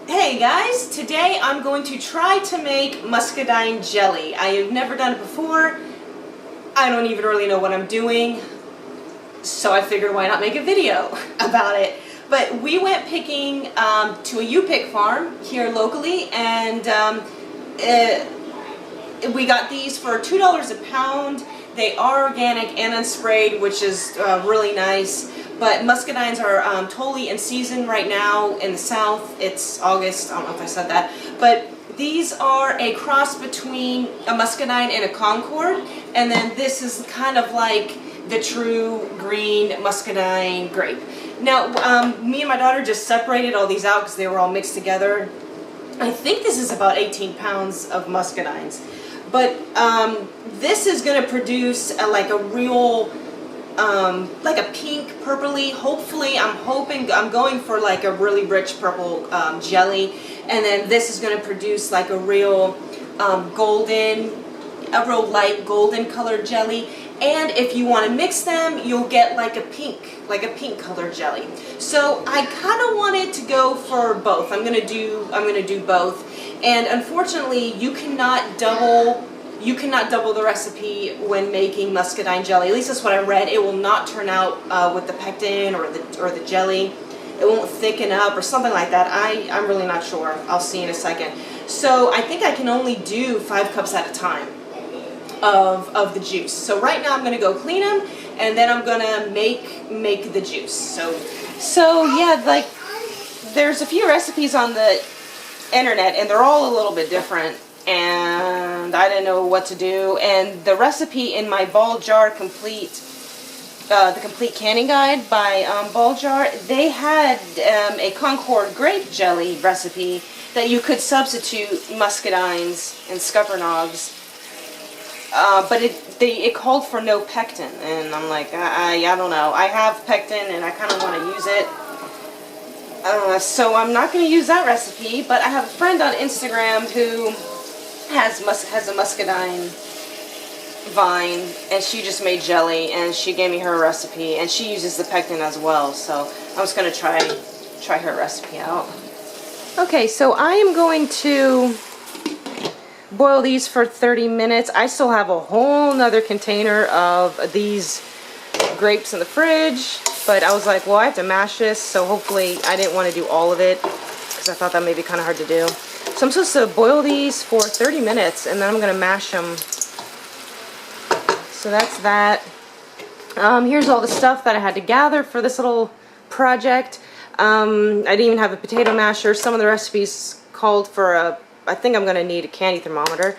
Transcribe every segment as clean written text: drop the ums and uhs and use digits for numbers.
Hey guys, today I'm going to try to make muscadine jelly. I have never done it before. I don't even really know what I'm doing, so I figured why not make a video about it. But we went picking to a U-Pick farm here locally, and we got these for $2 a pound. They are organic and unsprayed, which is really nice. But muscadines are totally in season right now in the South. It's August, I don't know if I said that. But these are a cross between a muscadine and a Concord. And then this is kind of like the true green muscadine grape. Now, me and my daughter just separated all these out because they were all mixed together. I think this is about 18 pounds of muscadines. But this is going to produce like a real, like a pink purpley, hopefully, I'm going for like a really rich purple jelly. And then this is going to produce like a real real light golden colored jelly. And if you want to mix them, you'll get like a pink colored jelly. So I kind of wanted to go for both. I'm gonna do both. And unfortunately, you cannot double the recipe when making muscadine jelly. At least that's what I read. It will not turn out with the pectin or the jelly. It won't thicken up or something like that. I'm really not sure. I'll see in a second. So I think I can only do 5 cups at a time of the juice. So right now I'm going to go clean them, and then I'm going to make the juice. So yeah, like there's a few recipes on the internet, and they're all a little bit different, and I didn't know what to do. And the recipe in my Ball Jar Complete, the Complete Canning Guide by Ball Jar, they had a Concord grape jelly recipe that you could substitute muscadines and scuppernongs. But it called for no pectin, and I'm like, I don't know. I have pectin, and I kind of want to use it. So I'm not going to use that recipe, but I have a friend on Instagram who has a muscadine vine, and she just made jelly, and she gave me her recipe, and she uses the pectin as well. So I was going to try her recipe out. Okay, so I am going to boil these for 30 minutes. I still have a whole nother container of these grapes in the fridge, but I was like, well, I have to mash this, so hopefully I didn't want to do all of it because I thought that may be kind of hard to do. So I'm supposed to boil these for 30 minutes, and then I'm going to mash them. So that's that. Here's all the stuff that I had to gather for this little project. I didn't even have a potato masher. Some of the recipes called for I think I'm going to need a candy thermometer.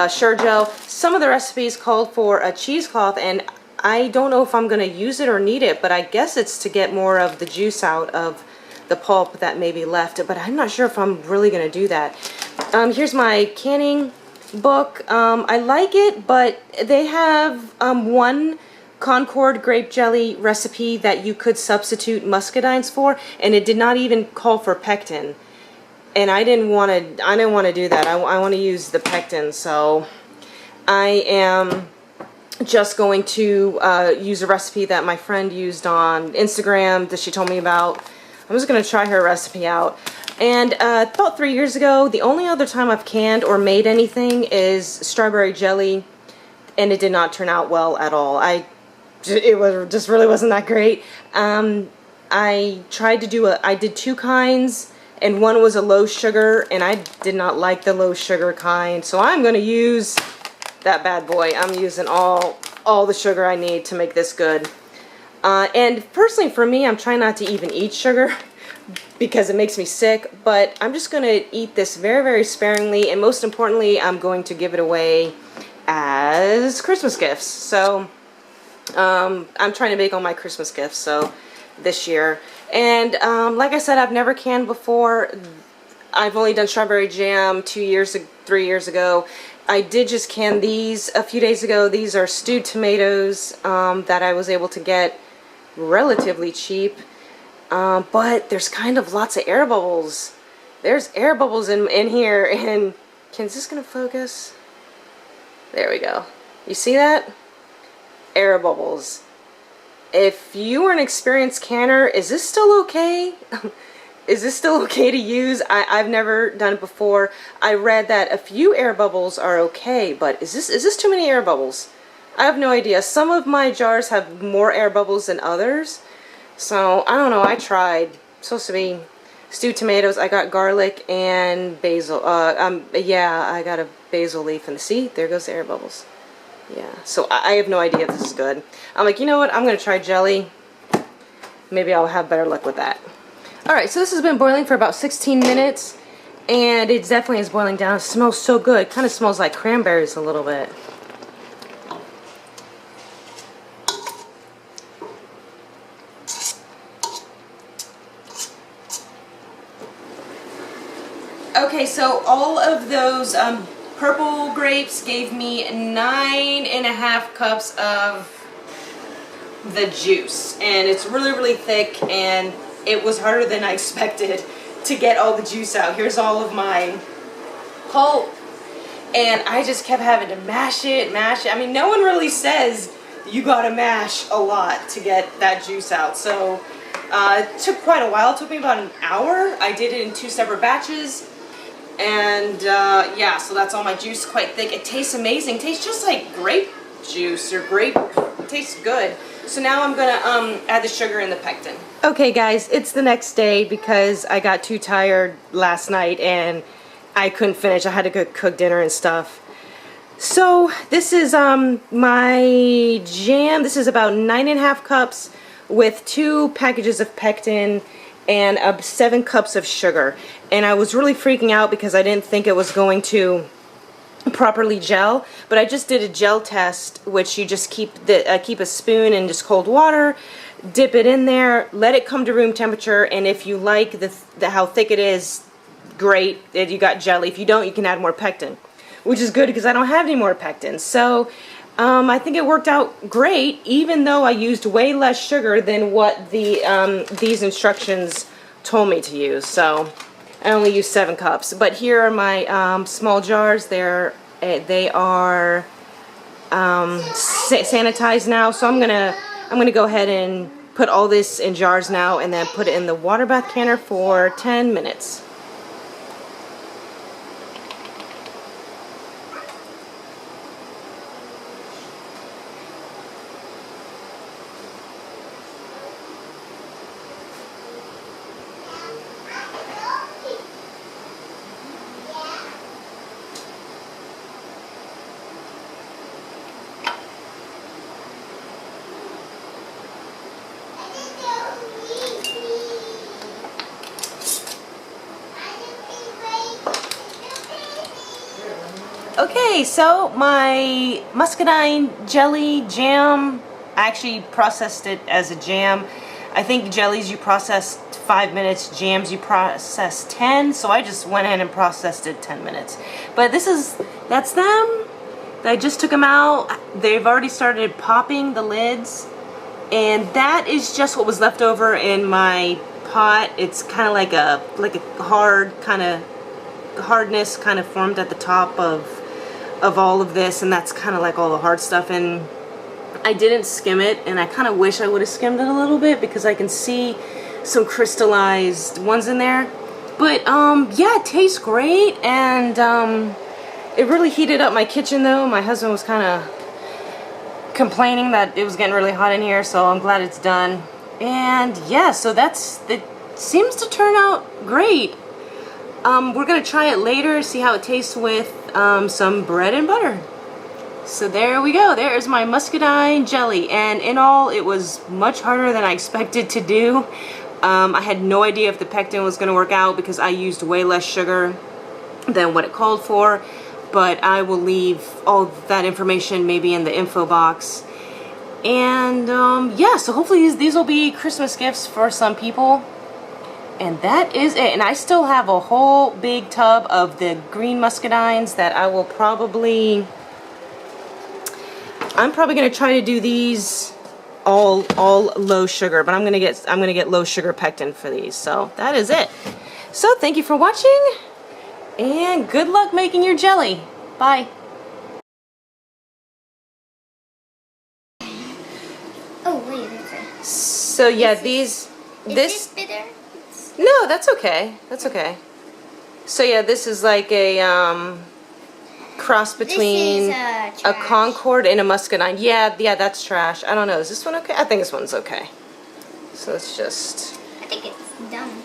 Sure Jell. Some of the recipes called for a cheesecloth, and I don't know if I'm going to use it or need it, but I guess it's to get more of the juice out of the pulp that may be left, but I'm not sure if I'm really going to do that. Here's my canning book. I like it, but they have one Concord grape jelly recipe that you could substitute muscadines for, and it did not even call for pectin. And I didn't want to do that. I want to use the pectin, so I am just going to use a recipe that my friend used on Instagram that she told me about. I'm just going to try her recipe out. And about 3 years ago, the only other time I've canned or made anything is strawberry jelly, and it did not turn out well at all. It just really wasn't that great. I did 2 kinds. And one was a low sugar, and I did not like the low sugar kind. So I'm going to use that bad boy. I'm using all the sugar I need to make this good. And personally for me, I'm trying not to even eat sugar because it makes me sick. But I'm just going to eat this very, very sparingly. And most importantly, I'm going to give it away as Christmas gifts. So I'm trying to make all my Christmas gifts this year. And like I said, I've never canned before. I've only done strawberry jam 3 years ago. I did just can these a few days ago. These are stewed tomatoes that I was able to get relatively cheap. But there's kind of lots of air bubbles. There's air bubbles in here. And is this going to focus? There we go. You see that? Air bubbles. If you are an experienced canner, is this still okay? is this still okay to use? I've never done it before. I read that a few air bubbles are okay, but is this too many air bubbles? I have no idea. Some of my jars have more air bubbles than others. So, I don't know. I tried. It's supposed to be stewed tomatoes. I got garlic and basil. Yeah, I got a basil leaf. And see, there goes the air bubbles. Yeah, so I have no idea if this is good. I'm like, you know what? I'm going to try jelly. Maybe I'll have better luck with that. Alright, so this has been boiling for about 16 minutes. And it definitely is boiling down. It smells so good. It kind of smells like cranberries a little bit. Okay, so all of those purple grapes gave me 9.5 cups of the juice. And it's really, really thick, and it was harder than I expected to get all the juice out. Here's all of my pulp, and I just kept having to mash it, mash it. I mean, no one really says you gotta mash a lot to get that juice out. So it took quite a while. It took me about an hour. I did it in 2 separate batches. And yeah, so that's all my juice, quite thick. It tastes amazing. It tastes just like grape juice or grape. It tastes good. So now I'm gonna add the sugar and the pectin. Okay guys, it's the next day because I got too tired last night and I couldn't finish. I had to go cook dinner and stuff. So this is my jam. This is about 9.5 cups with 2 packages of pectin and 7 cups of sugar. And I was really freaking out because I didn't think it was going to properly gel, but I just did a gel test, which you just keep a spoon in just cold water, dip it in there, let it come to room temperature, and if you like how thick it is, great, you got jelly. If you don't, you can add more pectin, which is good because I don't have any more pectin. So I think it worked out great, even though I used way less sugar than what these instructions told me to use. So I only used 7 cups. But here are my small jars. They are sanitized now. So I'm gonna go ahead and put all this in jars now, and then put it in the water bath canner for 10 minutes. Okay, so my muscadine jelly jam, I actually processed it as a jam. I think jellies you process 5 minutes, jams you process 10, so I just went ahead and processed it 10 minutes. But that's them. I just took them out. They've already started popping the lids, and that is just what was left over in my pot. It's kind of like a hard hardness kind of formed at the top of all of this, and that's kind of like all the hard stuff. And I didn't skim it, and I kind of wish I would have skimmed it a little bit because I can see some crystallized ones in there. But yeah, it tastes great, and it really heated up my kitchen though. My husband was kind of complaining that it was getting really hot in here, so I'm glad it's done. And yeah, so it seems to turn out great. We're gonna try it later, see how it tastes with some bread and butter. So there we go. There is my muscadine jelly, and in all, it was much harder than I expected to do. I had no idea if the pectin was going to work out because I used way less sugar than what it called for, but I will leave all that information maybe in the info box. And yeah, so hopefully these will be Christmas gifts for some people. And that is it. And I still have a whole big tub of the green muscadines that I will probably... I'm probably gonna try to do these all low sugar, but I'm gonna get low sugar pectin for these. So that is it. So thank you for watching, and good luck making your jelly. Bye. Oh wait, okay. So yeah, Is this bitter? No, that's okay. That's okay. So yeah, this is like a cross between this is, a trash. Concord and a Muscadine. Yeah, that's trash. I don't know. Is this one okay? I think this one's okay. So let's just... I think it's dumb.